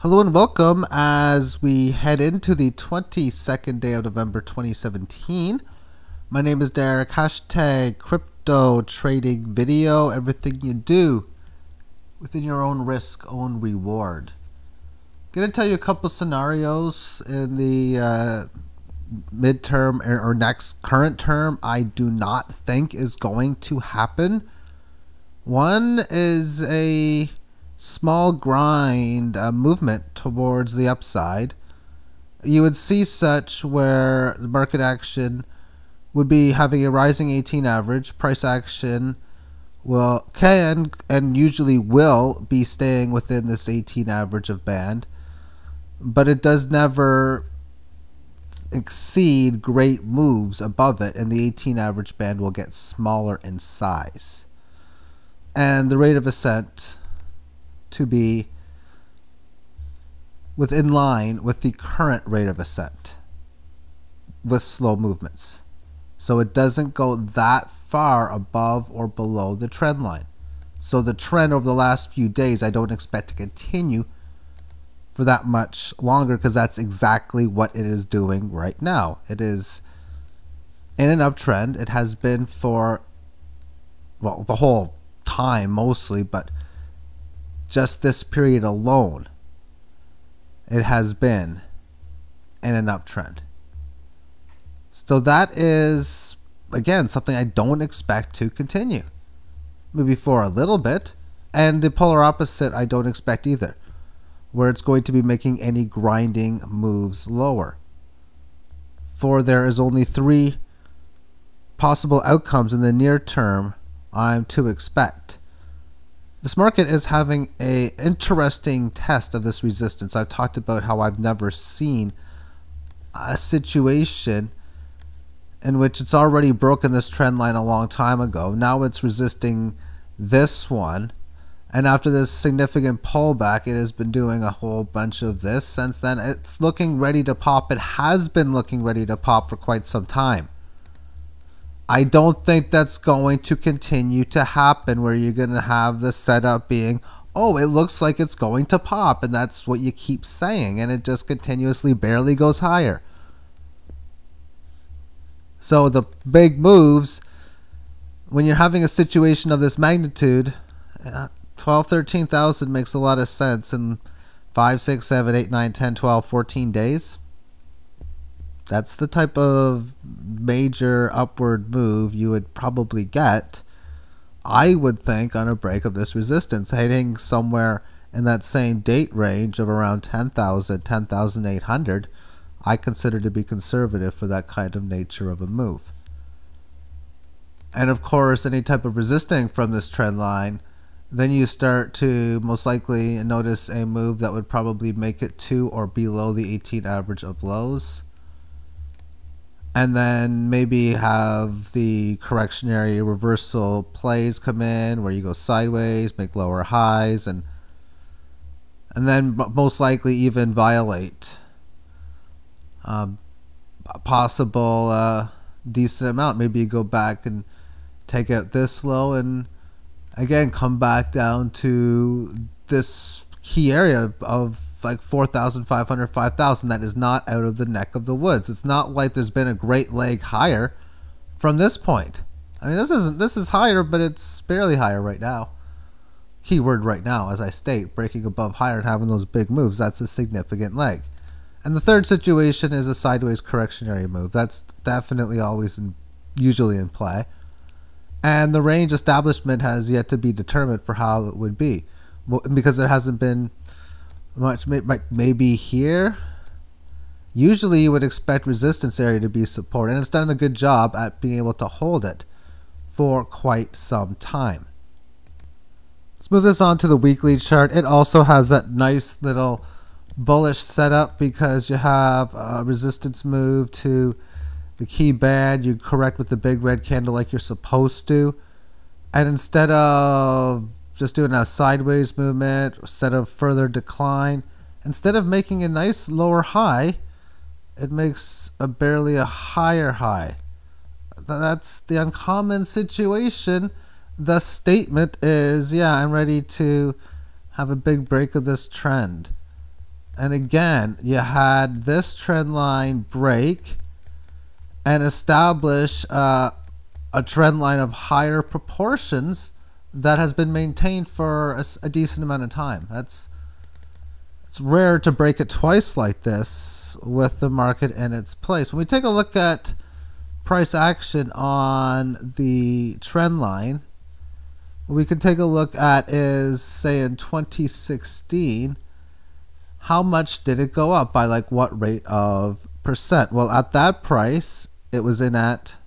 Hello and welcome as we head into the 22nd day of November 2017. My name is Derek, hashtag crypto trading video, everything you do within your own risk, own reward. Going to tell you a couple scenarios in the midterm or next current term I do not think is going to happen. One is a small grind movement towards the upside. You would see such where the market action would be having a rising 18 average. Price action can and usually will be staying within this 18 average of band, but it does never exceed great moves above it, and the 18 average band will get smaller in size, and the rate of ascent to be within line with the current rate of ascent with slow movements. So it doesn't go that far above or below the trend line. So the trend over the last few days I don't expect to continue for that much longer, because that's exactly what it is doing right now. It is in an uptrend. It has been for, well, the whole time mostly, but just this period alone, it has been in an uptrend. So that is, again, something I don't expect to continue. Maybe for a little bit. And the polar opposite I don't expect either, where it's going to be making any grinding moves lower. For there is only 3 possible outcomes in the near term I'm to expect. This market is having an interesting test of this resistance. I've talked about how I've never seen a situation in which it's already broken this trend line a long time ago. Now it's resisting this one. And after this significant pullback, it has been doing a whole bunch of this since then. It's looking ready to pop. It has been looking ready to pop for quite some time. I don't think that's going to continue to happen, where you're going to have the setup being, oh, it looks like it's going to pop, and that's what you keep saying, and it just continuously barely goes higher. So the big moves, when you're having a situation of this magnitude, 12, 13,000 makes a lot of sense in 5, 6, 7, 8, 9, 10, 12, 14 days. That's the type of major upward move you would probably get, I would think, on a break of this resistance, hitting somewhere in that same date range of around 10,000, 10,800. I consider to be conservative for that kind of nature of a move. And of course, any type of resisting from this trend line, then you start to most likely notice a move that would probably make it to or below the 18 average of lows. And then maybe have the correctionary reversal plays come in, where you go sideways, make lower highs, and then most likely even violate a possible decent amount. Maybe you go back and take out this low and again come back down to this key area of like 4,500, 5,000. That is not out of the neck of the woods. It's not like there's been a great leg higher from this point. I mean, this is higher, but it's barely higher right now. Keyword right now, as I state, breaking above higher and having those big moves. That's a significant leg. And the third situation is a sideways correctionary move. That's definitely always usually in play. And the range establishment has yet to be determined for how it would be, because there hasn't been much. Maybe here. Usually you would expect resistance area to be support, and it's done a good job at being able to hold it for quite some time. Let's move this on to the weekly chart. It also has that nice little bullish setup, because you have a resistance move to the key band. You correct with the big red candle like you're supposed to, and instead of just doing a sideways movement, instead of further decline, instead of making a nice lower high, it makes barely a higher high. That's the uncommon situation. The statement is, yeah, I'm ready to have a big break of this trend. And again, you had this trend line break and establish a trend line of higher proportions that has been maintained for a decent amount of time. It's rare to break it twice like this with the market in its place. When we take a look at price action on the trend line, what we can take a look at is, say, in 2016, how much did it go up by like what rate of percent? Well, at that price, it was in at,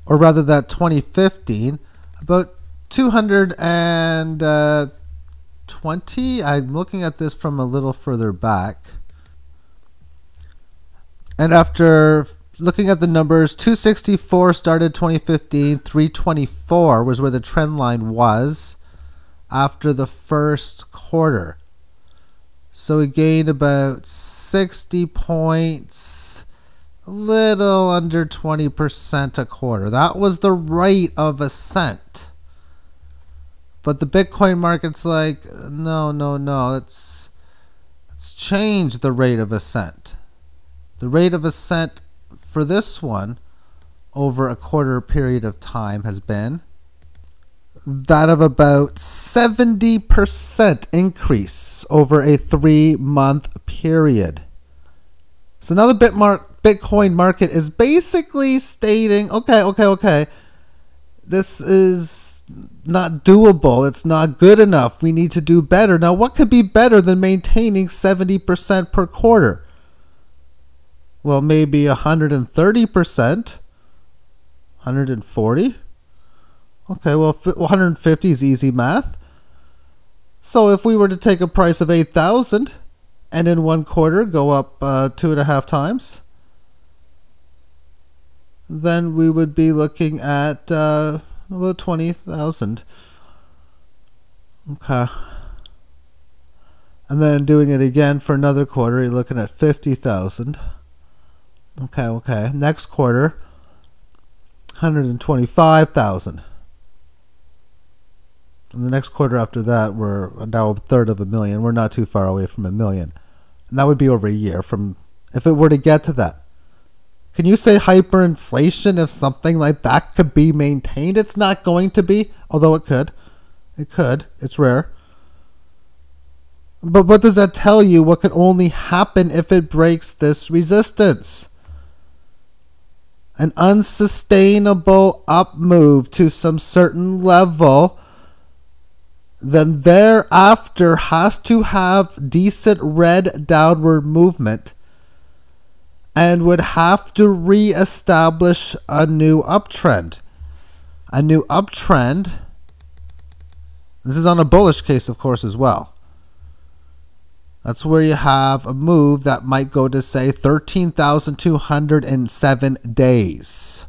or rather that 2015, about 220. I'm looking at this from a little further back. And after looking at the numbers, 264 started 2015, 324 was where the trend line was after the first quarter. So we gained about 60 points, a little under 20% a quarter. That was the rate of ascent. But the Bitcoin market's like, no, let's change the rate of ascent. The rate of ascent for this one over a quarter period of time has been that of about 70% increase over a 3-month period. So now the Bitcoin market is basically stating, okay, this is not doable. It's not good enough. We need to do better. Now, what could be better than maintaining 70% per quarter? Well, maybe 130%, 140. Okay, well, 150 is easy math. So if we were to take a price of 8,000 and in one quarter go up 2.5 times, then we would be looking at about 20,000. Okay. And then doing it again for another quarter, you're looking at 50,000. Okay. Next quarter, 125,000. And the next quarter after that, we're now 1/3 of a million. We're not too far away from 1 million. And that would be over a year from if it were to get to that. Can you say hyperinflation if something like that could be maintained? It's not going to be, although it could. It could. It's rare. But what does that tell you? What could only happen if it breaks this resistance? An unsustainable up move to some certain level, then thereafter has to have decent red downward movement and would have to re-establish a new uptrend. A new uptrend. This is on a bullish case, of course, as well. That's where you have a move that might go to, say, 13,207 days.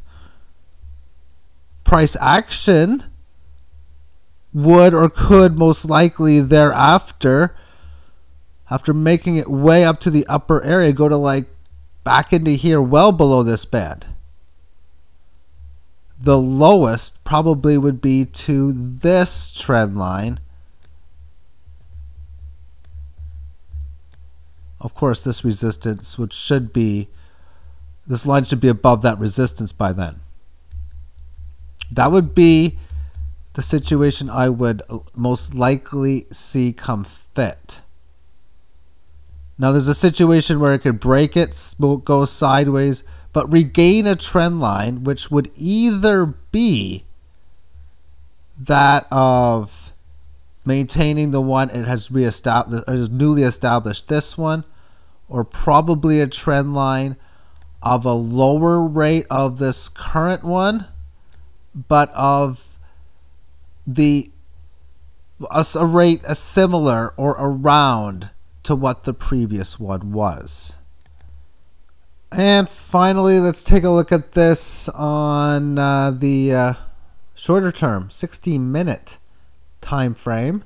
Price action would or could most likely thereafter, after making it way up to the upper area, go to like back into here, well below this band. The lowest probably would be to this trend line. Of course, this resistance, which should be, this line should be above that resistance by then. That would be the situation I would most likely see come fit. Now, there's a situation where it could break it, go sideways, but regain a trend line, which would either be that of maintaining the one it has reestablished, or has newly established this one, or probably a trend line of a lower rate of this current one, but of a rate similar or around to what the previous one was. And finally, let's take a look at this on the shorter term, 60-minute time frame.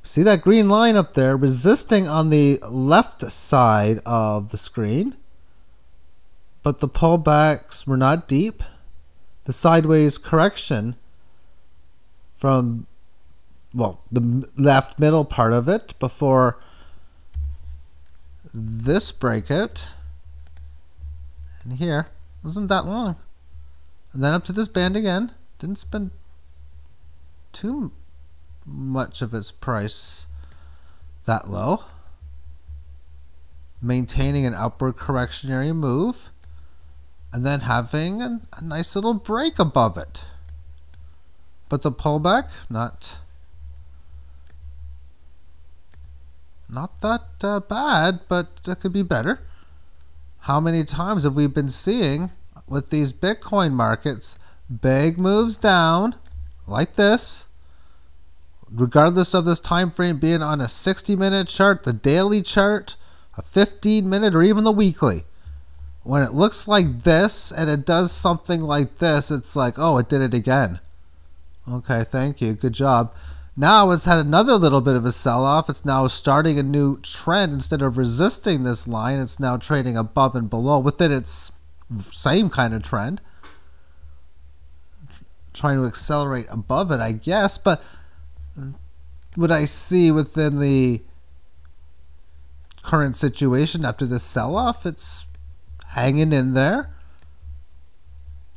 See that green line up there resisting on the left side of the screen, but the pullbacks were not deep. The sideways correction from, well, the left middle part of it before this breakout, and here, wasn't that long. And then up to this band again. Didn't spend too much of its price that low. Maintaining an upward correctionary move, and then having a nice little break above it. But the pullback, not that bad, but that could be better. How many times have we been seeing with these Bitcoin markets big moves down like this, regardless of this time frame being on a 60-minute chart, the daily chart, a 15-minute, or even the weekly? When it looks like this and it does something like this, it's like, oh, it did it again. Okay, thank you, good job. Now it's had another little bit of a sell-off. It's now starting a new trend. Instead of resisting this line, it's now trading above and below within its same kind of trend. Trying to accelerate above it, I guess. But what I see within the current situation after this sell-off, it's hanging in there.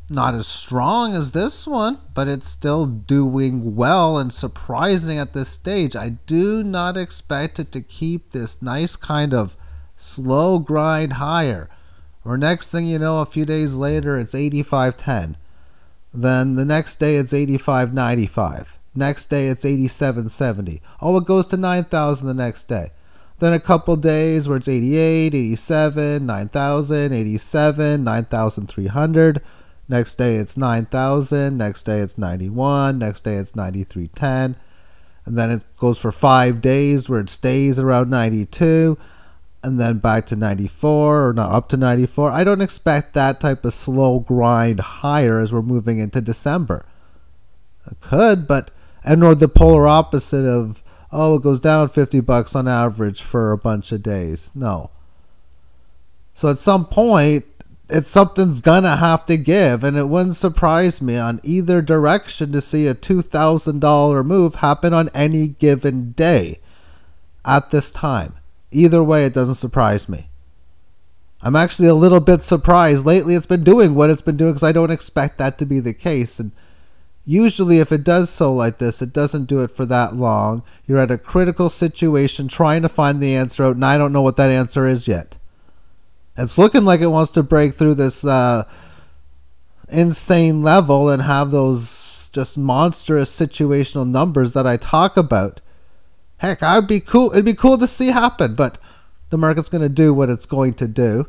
Not as strong as this one, but it's still doing well and surprising at this stage. I do not expect it to keep this nice kind of slow grind higher. Or next thing you know, a few days later, it's 85.10. Then the next day, it's 85.95. Next day, it's 87.70. Oh, it goes to 9,000 the next day. Then a couple days where it's 88, 87, 9,000, 87, 9,300. Next day it's 9,000, next day it's 91, next day it's 93.10, and then it goes for 5 days where it stays around 92, and then back to 94, or not up to 94. I don't expect that type of slow grind higher as we're moving into December. It could, but, and or the polar opposite of, oh, it goes down 50 bucks on average for a bunch of days. No. So at some point, something's gonna have to give, and it wouldn't surprise me on either direction to see a $2,000 move happen on any given day at this time. Either way, it doesn't surprise me. I'm actually a little bit surprised. Lately, it's been doing what it's been doing because I don't expect that to be the case. And usually, if it does so like this, it doesn't do it for that long. You're at a critical situation trying to find the answer out, and I don't know what that answer is yet. It's looking like it wants to break through this insane level and have those just monstrous situational numbers that I talk about. Heck, it'd be cool to see happen, but the market's going to do what it's going to do.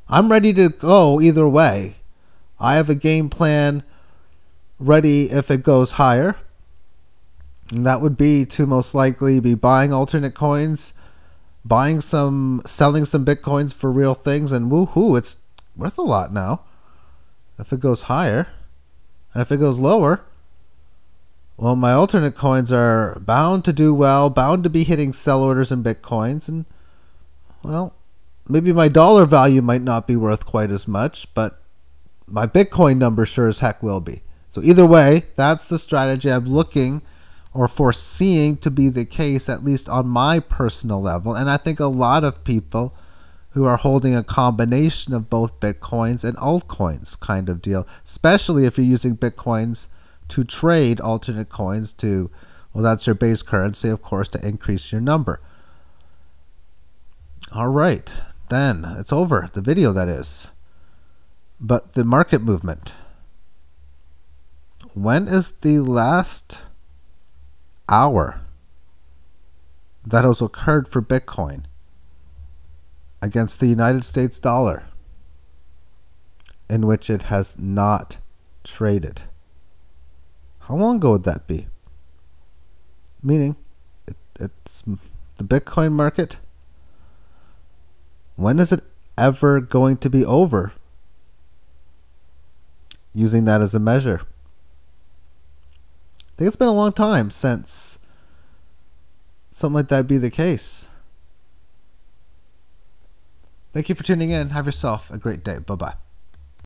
I'm ready to go either way. I have a game plan ready if it goes higher. And that would be to most likely be buying alternate coins, selling some Bitcoins for real things, and woohoo, it's worth a lot now. If it goes higher, and if it goes lower, well, my alternate coins are bound to do well, bound to be hitting sell orders in Bitcoins, and, well, maybe my dollar value might not be worth quite as much, but my Bitcoin number sure as heck will be. So either way, that's the strategy I'm looking or foreseeing to be the case, at least on my personal level. And I think a lot of people who are holding a combination of both Bitcoins and altcoins kind of deal, especially if you're using Bitcoins to trade alternate coins to, well, that's your base currency, of course, to increase your number. All right, then it's over, the video that is. But the market movement. When is the last hour that has occurred for Bitcoin against the United States dollar in which it has not traded? How long ago would that be? Meaning, it's the Bitcoin market. When is it ever going to be over? Using that as a measure. I think it's been a long time since something like that be the case. Thank you for tuning in. Have yourself a great day. Bye-bye.